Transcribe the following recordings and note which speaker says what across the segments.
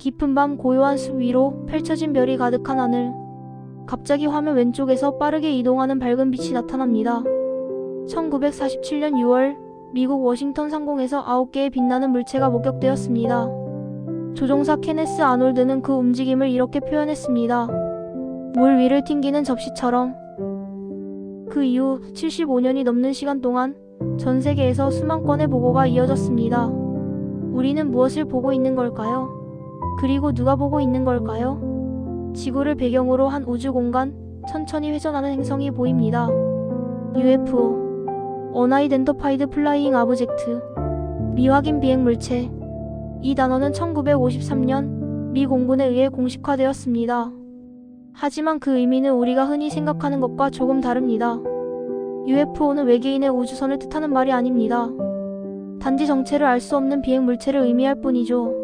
Speaker 1: 깊은 밤 고요한 숲 위로 펼쳐진 별이 가득한 하늘. 갑자기 화면 왼쪽에서 빠르게 이동하는 밝은 빛이 나타납니다. 1947년 6월 미국 워싱턴 상공에서 9개의 빛나는 물체가 목격되었습니다. 조종사 케네스 아놀드는 그 움직임을 이렇게 표현했습니다. 물 위를 튕기는 접시처럼. 그 이후 75년이 넘는 시간 동안 전 세계에서 수만 건의 보고가 이어졌습니다. 우리는 무엇을 보고 있는 걸까요? 그리고 누가 보고 있는 걸까요? 지구를 배경으로 한 우주 공간, 천천히 회전하는 행성이 보입니다. UFO, Unidentified Flying Object, 미확인 비행 물체. 이 단어는 1953년 미 공군에 의해 공식화되었습니다. 하지만 그 의미는 우리가 흔히 생각하는 것과 조금 다릅니다. UFO는 외계인의 우주선을 뜻하는 말이 아닙니다. 단지 정체를 알 수 없는 비행 물체를 의미할 뿐이죠.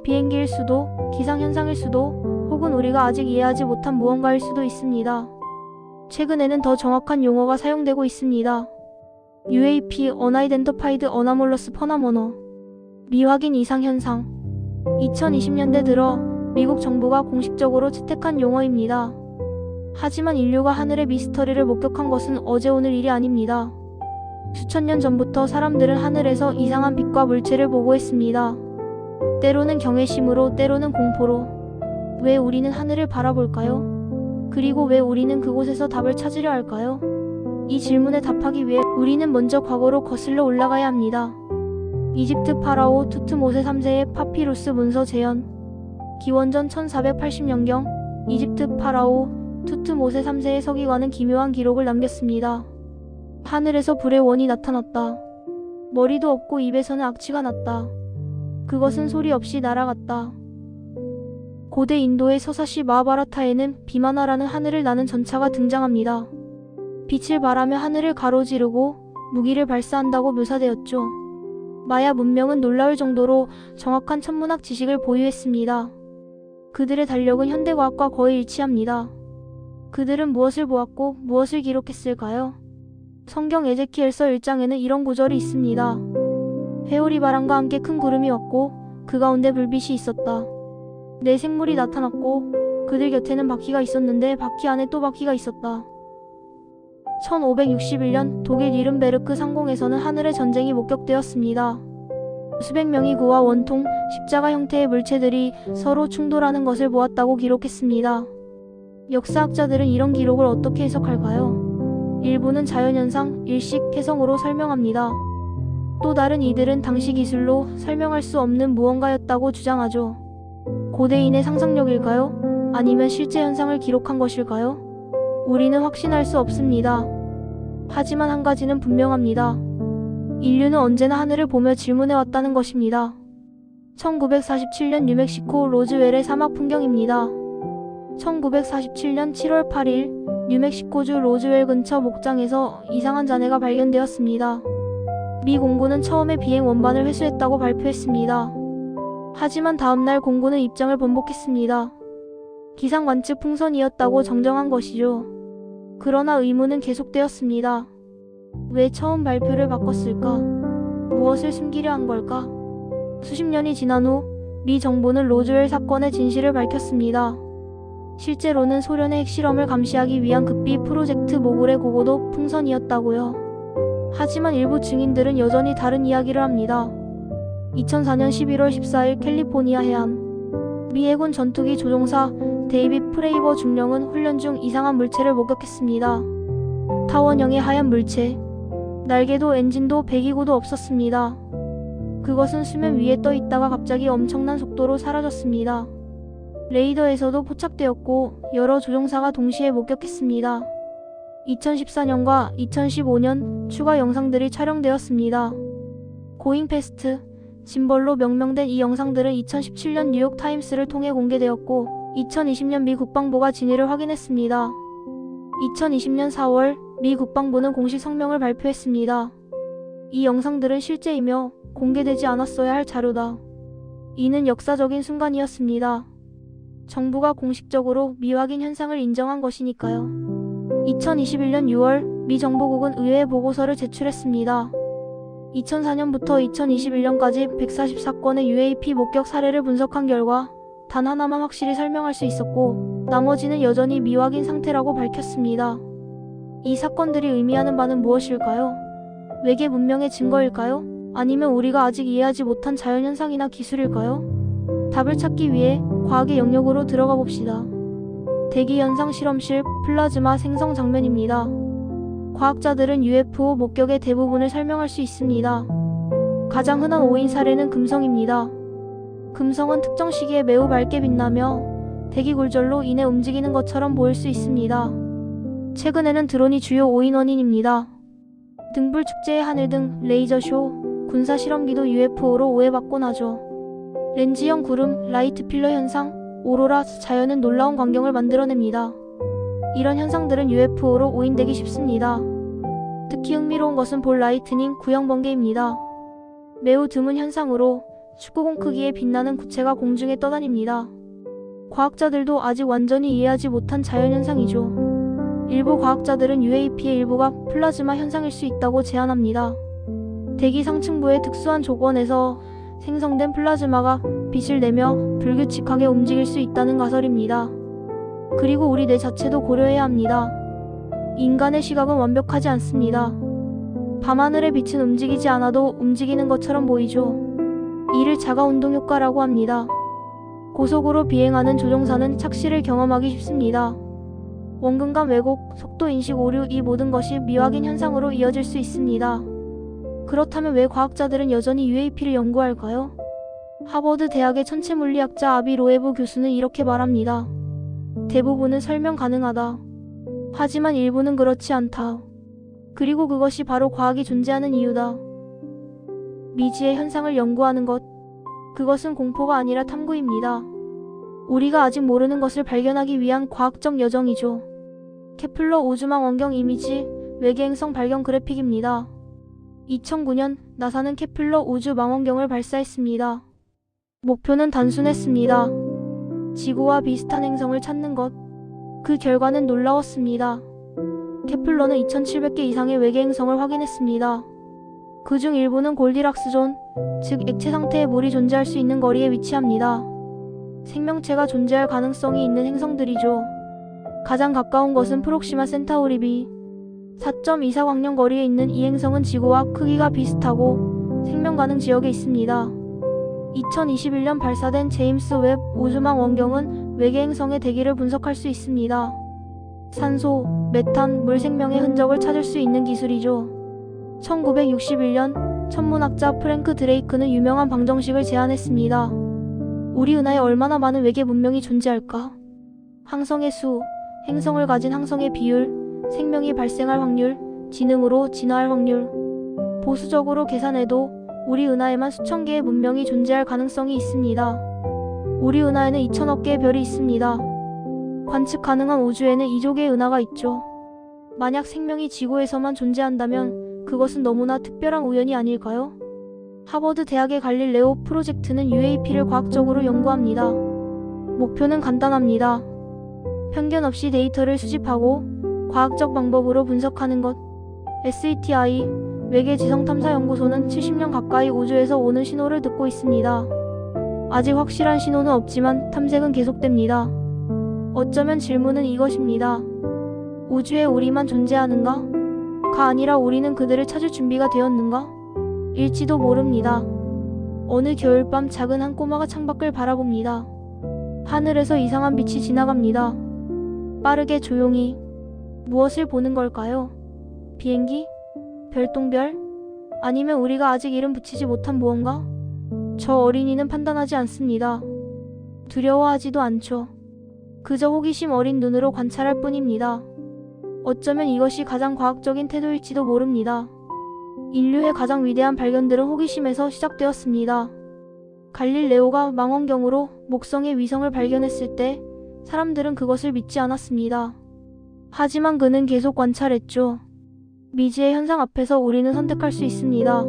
Speaker 1: 비행기일 수도, 기상현상일 수도, 혹은 우리가 아직 이해하지 못한 무언가일 수도 있습니다. 최근에는 더 정확한 용어가 사용되고 있습니다. UAP, Unidentified Anomalous Phenomena, 미확인 이상현상. 2020년대 들어 미국 정부가 공식적으로 채택한 용어입니다. 하지만 인류가 하늘의 미스터리를 목격한 것은 어제 오늘 일이 아닙니다. 수천 년 전부터 사람들은 하늘에서 이상한 빛과 물체를 보고했습니다. 때로는 경외심으로, 때로는 공포로. 왜 우리는 하늘을 바라볼까요? 그리고 왜 우리는 그곳에서 답을 찾으려 할까요? 이 질문에 답하기 위해 우리는 먼저 과거로 거슬러 올라가야 합니다. 이집트 파라오 투트모세 3세의 파피루스 문서 재현. 기원전 1480년경 이집트 파라오 투트모세 3세의 서기관은 기묘한 기록을 남겼습니다. 하늘에서 불의 원이 나타났다. 머리도 없고 입에서는 악취가 났다. 그것은 소리 없이 날아갔다. 고대 인도의 서사시 마하바라타에는 비마나라는 하늘을 나는 전차가 등장합니다. 빛을 발하며 하늘을 가로지르고 무기를 발사한다고 묘사되었죠. 마야 문명은 놀라울 정도로 정확한 천문학 지식을 보유했습니다. 그들의 달력은 현대과학과 거의 일치합니다. 그들은 무엇을 보았고 무엇을 기록했을까요? 성경 에제키엘서 1장에는 이런 구절이 있습니다. 회오리 바람과 함께 큰 구름이 왔고 그 가운데 불빛이 있었다. 네 생물이 나타났고 그들 곁에는 바퀴가 있었는데 바퀴 안에 또 바퀴가 있었다. 1561년 독일 니른베르크 상공에서는 하늘의 전쟁이 목격되었습니다. 수백 명의 구와 원통, 십자가 형태의 물체들이 서로 충돌하는 것을 보았다고 기록했습니다. 역사학자들은 이런 기록을 어떻게 해석할까요? 일부는 자연현상, 일식, 해성으로 설명합니다. 또 다른 이들은 당시 기술로 설명할 수 없는 무언가였다고 주장하죠. 고대인의 상상력일까요? 아니면 실제 현상을 기록한 것일까요? 우리는 확신할 수 없습니다. 하지만 한 가지는 분명합니다. 인류는 언제나 하늘을 보며 질문해왔다는 것입니다. 1947년 뉴멕시코 로즈웰의 사막 풍경입니다. 1947년 7월 8일 뉴멕시코주 로즈웰 근처 목장에서 이상한 잔해가 발견되었습니다. 미 공군은 처음에 비행 원반을 회수했다고 발표했습니다. 하지만 다음날 공군은 입장을 번복했습니다. 기상관 측 풍선이었다고 정정한 것이죠. 그러나 의문은 계속되었습니다. 왜 처음 발표를 바꿨을까? 무엇을 숨기려 한 걸까? 수십 년이 지난 후 미 정부는 로즈웰 사건의 진실을 밝혔습니다. 실제로는 소련의 핵실험을 감시하기 위한 극비 프로젝트 모굴의 고고도 풍선이었다고요. 하지만 일부 증인들은 여전히 다른 이야기를 합니다. 2004년 11월 14일 캘리포니아 해안. 미 해군 전투기 조종사 데이빗 프레이버 중령은 훈련 중 이상한 물체를 목격했습니다. 타원형의 하얀 물체. 날개도 엔진도 배기구도 없었습니다. 그것은 수면 위에 떠 있다가 갑자기 엄청난 속도로 사라졌습니다. 레이더에서도 포착되었고 여러 조종사가 동시에 목격했습니다. 2014년과 2015년 추가 영상들이 촬영되었습니다. 고잉 패스트 짐벌로 명명된 이 영상들은 2017년 뉴욕타임스를 통해 공개되었고 2020년 미 국방부가 진위를 확인했습니다. 2020년 4월 미 국방부는 공식 성명을 발표했습니다. 이 영상들은 실제이며 공개되지 않았어야 할 자료다. 이는 역사적인 순간이었습니다. 정부가 공식적으로 미확인 현상을 인정한 것이니까요. 2021년 6월 미 정보국은 의회 보고서를 제출했습니다. 2004년부터 2021년까지 144건의 UAP 목격 사례를 분석한 결과 단 하나만 확실히 설명할 수 있었고 나머지는 여전히 미확인 상태라고 밝혔습니다. 이 사건들이 의미하는 바는 무엇일까요? 외계 문명의 증거일까요? 아니면 우리가 아직 이해하지 못한 자연현상이나 기술일까요? 답을 찾기 위해 과학의 영역으로 들어가 봅시다. 대기현상 실험실 플라즈마 생성 장면입니다. 과학자들은 UFO 목격의 대부분을 설명할 수 있습니다. 가장 흔한 오인 사례는 금성입니다. 금성은 특정 시기에 매우 밝게 빛나며 대기 굴절로 인해 움직이는 것처럼 보일 수 있습니다. 최근에는 드론이 주요 오인 원인입니다. 등불 축제의 하늘 등 레이저쇼, 군사 실험기도 UFO로 오해받곤 하죠. 렌즈형 구름, 라이트 필러 현상, 오로라, 자연은 놀라운 광경을 만들어냅니다. 이런 현상들은 UFO로 오인되기 쉽습니다. 특히 흥미로운 것은 볼 라이트닝, 구형 번개입니다. 매우 드문 현상으로 축구공 크기의 빛나는 구체가 공중에 떠다닙니다. 과학자들도 아직 완전히 이해하지 못한 자연현상이죠. 일부 과학자들은 UAP의 일부가 플라즈마 현상일 수 있다고 제안합니다. 대기 상층부의 특수한 조건에서 생성된 플라즈마가 빛을 내며 불규칙하게 움직일 수 있다는 가설입니다. 그리고 우리 뇌 자체도 고려해야 합니다. 인간의 시각은 완벽하지 않습니다. 밤하늘의 빛은 움직이지 않아도 움직이는 것처럼 보이죠. 이를 자가운동 효과라고 합니다. 고속으로 비행하는 조종사는 착시를 경험하기 쉽습니다. 원근감 왜곡, 속도 인식 오류, 이 모든 것이 미확인 현상으로 이어질 수 있습니다. 그렇다면 왜 과학자들은 여전히 UAP를 연구할까요? 하버드 대학의 천체물리학자 아비 로에브 교수는 이렇게 말합니다. 대부분은 설명 가능하다. 하지만 일부는 그렇지 않다. 그리고 그것이 바로 과학이 존재하는 이유다. 미지의 현상을 연구하는 것. 그것은 공포가 아니라 탐구입니다. 우리가 아직 모르는 것을 발견하기 위한 과학적 여정이죠. 케플러 우주망 원경 이미지, 외계행성 발견 그래픽입니다. 2009년 나사는 케플러 우주 망원경을 발사했습니다. 목표는 단순했습니다. 지구와 비슷한 행성을 찾는 것. 그 결과는 놀라웠습니다. 케플러는 2700개 이상의 외계행성을 확인했습니다. 그중 일부는 골디락스 존, 즉 액체 상태의 물이 존재할 수 있는 거리에 위치합니다. 생명체가 존재할 가능성이 있는 행성들이죠. 가장 가까운 것은 프록시마 센타우리 b 4.24광년 거리에 있는 이 행성은 지구와 크기가 비슷하고 생명 가능 지역에 있습니다. 2021년 발사된 제임스 웹 우주망 원경은 외계행성의 대기를 분석할 수 있습니다. 산소, 메탄, 물 생명의 흔적을 찾을 수 있는 기술이죠. 1961년 천문학자 프랭크 드레이크는 유명한 방정식을 제안했습니다. 우리 은하에 얼마나 많은 외계 문명이 존재할까? 항성의 수, 행성을 가진 항성의 비율, 생명이 발생할 확률, 지능으로 진화할 확률. 보수적으로 계산해도 우리 은하에만 수천 개의 문명이 존재할 가능성이 있습니다. 우리 은하에는 2000억 개의 별이 있습니다. 관측 가능한 우주에는 2조 개의 은하가 있죠. 만약 생명이 지구에서만 존재한다면 그것은 너무나 특별한 우연이 아닐까요? 하버드 대학의 갈릴레오 프로젝트는 UAP를 과학적으로 연구합니다. 목표는 간단합니다. 편견 없이 데이터를 수집하고 과학적 방법으로 분석하는 것. SETI 외계 지성 탐사 연구소는 70년 가까이 우주에서 오는 신호를 듣고 있습니다. 아직 확실한 신호는 없지만 탐색은 계속됩니다. 어쩌면 질문은 이것입니다. 우주에 우리만 존재하는가? 가 아니라 우리는 그들을 찾을 준비가 되었는가? 일지도 모릅니다. 어느 겨울밤 작은 한 꼬마가 창밖을 바라봅니다. 하늘에서 이상한 빛이 지나갑니다. 빠르게 조용히. 무엇을 보는 걸까요? 비행기? 별똥별? 아니면 우리가 아직 이름 붙이지 못한 무언가? 저 어린이는 판단하지 않습니다. 두려워하지도 않죠. 그저 호기심 어린 눈으로 관찰할 뿐입니다. 어쩌면 이것이 가장 과학적인 태도일지도 모릅니다. 인류의 가장 위대한 발견들은 호기심에서 시작되었습니다. 갈릴레오가 망원경으로 목성의 위성을 발견했을 때 사람들은 그것을 믿지 않았습니다. 하지만 그는 계속 관찰했죠. 미지의 현상 앞에서 우리는 선택할 수 있습니다.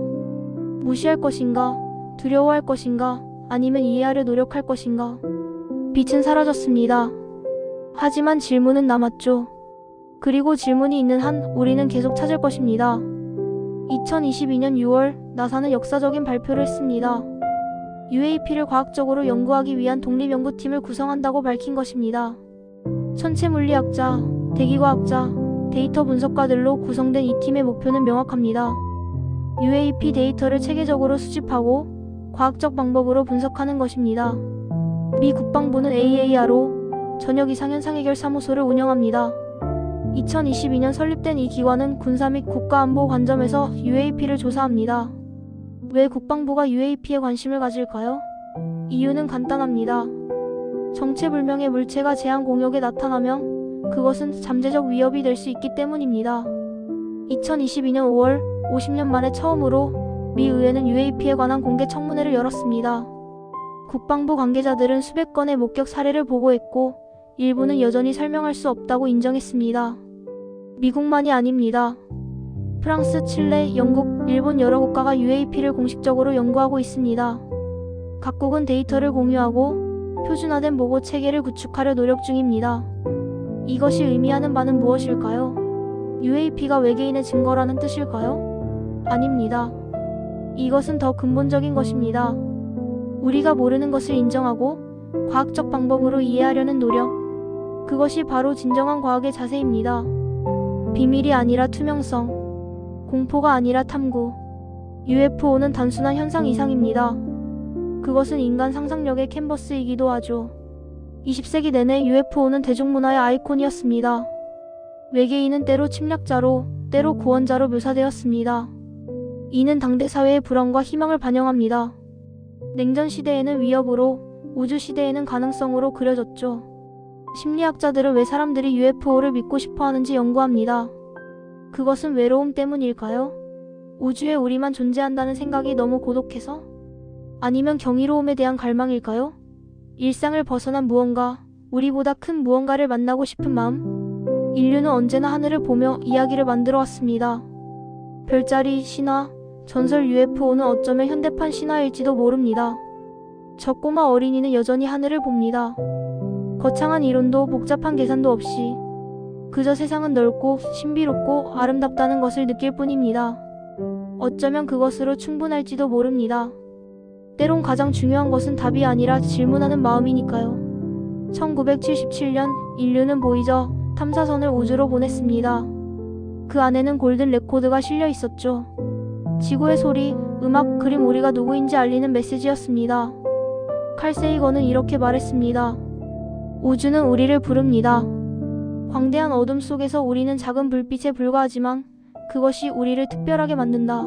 Speaker 1: 무시할 것인가, 두려워할 것인가, 아니면 이해하려 노력할 것인가. 빛은 사라졌습니다. 하지만 질문은 남았죠. 그리고 질문이 있는 한 우리는 계속 찾을 것입니다. 2022년 6월 나사는 역사적인 발표를 했습니다. UAP를 과학적으로 연구하기 위한 독립연구팀을 구성한다고 밝힌 것입니다. 천체물리학자, 대기과학자, 데이터 분석가들로 구성된 이 팀의 목표는 명확합니다. UAP 데이터를 체계적으로 수집하고 과학적 방법으로 분석하는 것입니다. 미 국방부는 AARO 전역 이상현상 해결 사무소를 운영합니다. 2022년 설립된 이 기관은 군사 및 국가안보 관점에서 UAP를 조사합니다. 왜 국방부가 UAP에 관심을 가질까요? 이유는 간단합니다. 정체불명의 물체가 제한 공역에 나타나면 그것은 잠재적 위협이 될 수 있기 때문입니다. 2022년 5월 50년 만에 처음으로 미 의회는 UAP에 관한 공개 청문회를 열었습니다. 국방부 관계자들은 수백 건의 목격 사례를 보고했고 일부는 여전히 설명할 수 없다고 인정했습니다. 미국만이 아닙니다. 프랑스, 칠레, 영국, 일본 여러 국가가 UAP를 공식적으로 연구하고 있습니다. 각국은 데이터를 공유하고 표준화된 보고 체계를 구축하려 노력 중입니다. 이것이 의미하는 바는 무엇일까요? UAP가 외계인의 증거라는 뜻일까요? 아닙니다. 이것은 더 근본적인 것입니다. 우리가 모르는 것을 인정하고 과학적 방법으로 이해하려는 노력. 그것이 바로 진정한 과학의 자세입니다. 비밀이 아니라 투명성, 공포가 아니라 탐구. UFO는 단순한 현상 이상입니다. 그것은 인간 상상력의 캔버스이기도 하죠. 20세기 내내 UFO는 대중문화의 아이콘이었습니다. 외계인은 때로 침략자로, 때로 구원자로 묘사되었습니다. 이는 당대 사회의 불안과 희망을 반영합니다. 냉전 시대에는 위협으로, 우주 시대에는 가능성으로 그려졌죠. 심리학자들은 왜 사람들이 UFO를 믿고 싶어 하는지 연구합니다. 그것은 외로움 때문일까요? 우주에 우리만 존재한다는 생각이 너무 고독해서? 아니면 경이로움에 대한 갈망일까요? 일상을 벗어난 무언가, 우리보다 큰 무언가를 만나고 싶은 마음? 인류는 언제나 하늘을 보며 이야기를 만들어 왔습니다. 별자리, 신화, 전설 UFO는 어쩌면 현대판 신화일지도 모릅니다. 저 꼬마 어린이는 여전히 하늘을 봅니다. 거창한 이론도 복잡한 계산도 없이 그저 세상은 넓고 신비롭고 아름답다는 것을 느낄 뿐입니다. 어쩌면 그것으로 충분할지도 모릅니다. 때론 가장 중요한 것은 답이 아니라 질문하는 마음이니까요. 1977년 인류는 보이저 탐사선을 우주로 보냈습니다. 그 안에는 골든 레코드가 실려 있었죠. 지구의 소리, 음악, 그림, 우리가 누구인지 알리는 메시지였습니다. 칼 세이건은 이렇게 말했습니다. 우주는 우리를 부릅니다. 광대한 어둠 속에서 우리는 작은 불빛에 불과하지만 그것이 우리를 특별하게 만든다.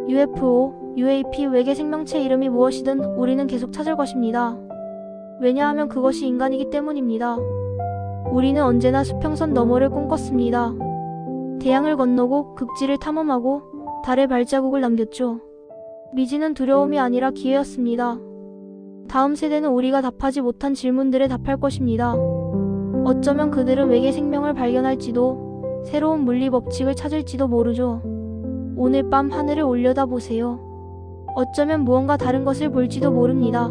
Speaker 1: UFO, UAP, 외계 생명체 이름이 무엇이든 우리는 계속 찾을 것입니다. 왜냐하면 그것이 인간이기 때문입니다. 우리는 언제나 수평선 너머를 꿈꿨습니다. 대양을 건너고 극지를 탐험하고 달에 발자국을 남겼죠. 미지는 두려움이 아니라 기회였습니다. 다음 세대는 우리가 답하지 못한 질문들에 답할 것입니다. 어쩌면 그들은 외계 생명을 발견할지도 새로운 물리 법칙을 찾을지도 모르죠. 오늘 밤 하늘을 올려다보세요. 어쩌면 무언가 다른 것을 볼지도 모릅니다.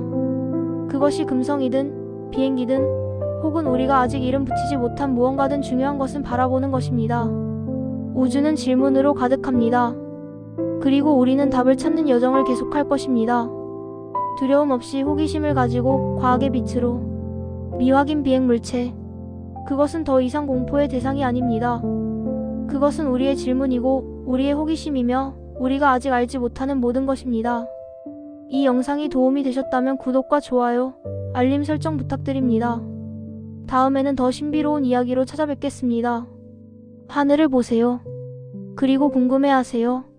Speaker 1: 그것이 금성이든 비행기든 혹은 우리가 아직 이름 붙이지 못한 무언가든 중요한 것은 바라보는 것입니다. 우주는 질문으로 가득합니다. 그리고 우리는 답을 찾는 여정을 계속할 것입니다. 두려움 없이 호기심을 가지고 과학의 빛으로. 미확인 비행 물체. 그것은 더 이상 공포의 대상이 아닙니다. 그것은 우리의 질문이고 우리의 호기심이며 우리가 아직 알지 못하는 모든 것입니다. 이 영상이 도움이 되셨다면 구독과 좋아요, 알림 설정 부탁드립니다. 다음에는 더 신비로운 이야기로 찾아뵙겠습니다. 하늘을 보세요. 그리고 궁금해하세요.